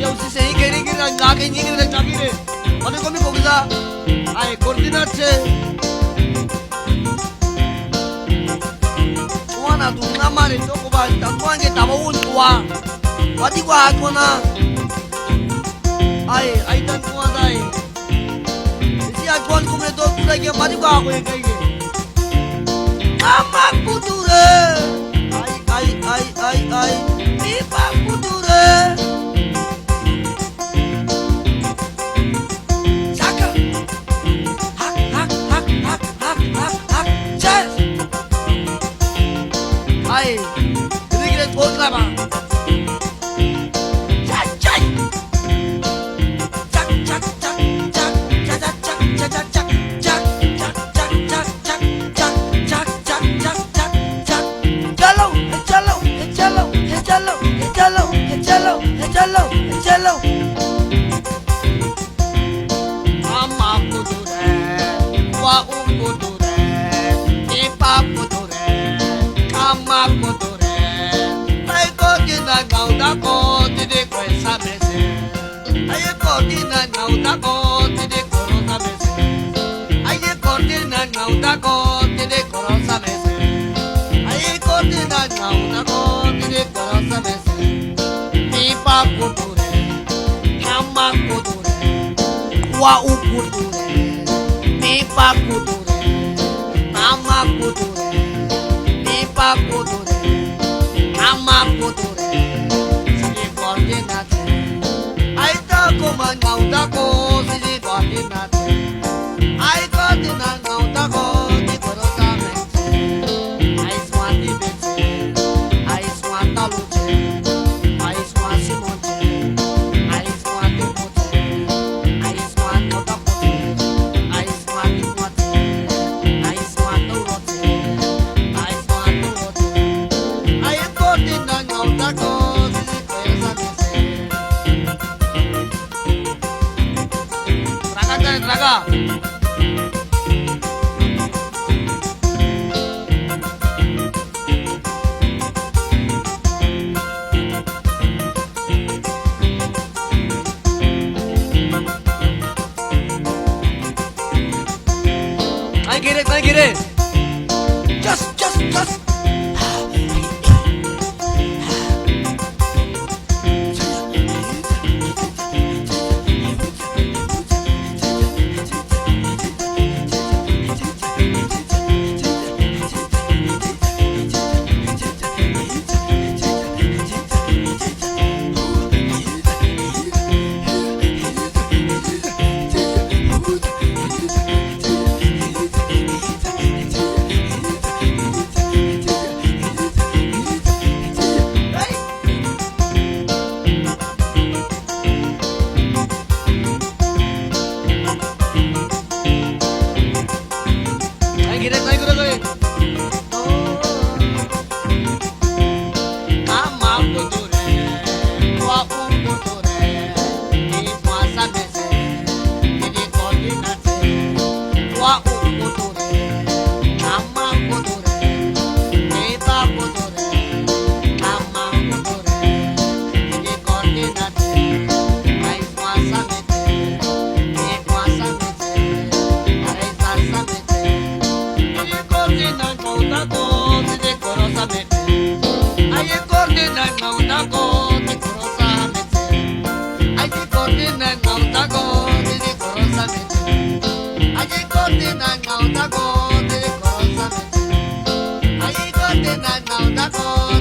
Yo si sei che na che ni che capire. Quando come cosa? Ai coordinate. Wana tu na mare to ko ba ta ko ange ta mo un kwa. Wadi kwa ko na. Ai tan ko dai. Si a ko ko me to ku la ke wadi kwa ko ke ke. Ama kuture. Ai. Ipa kuture. Ai, rigre tolna ba. Chak. Chalo. Amma kudure, wa kudure, ipa kudure, amma kudure. Ai ko kina gauda ko tide ko sabese. Ai ko kina gauda ko tide ko sabese. Ai ko kina gauda ko tide ko sabese. Ai ko kina gauda ko tide ko sabese. Ipa kudure, amma kudure, wa kudure, ipa kudure, amma kudure, ipa kudure, amma kudure. Sigi coordinate, ai ta ko mangauda ko sigi coordinate, ai coordinate ngauda ko di korosa mete, ai swati bete, ai swata luce. Raga. I get it. Just. Go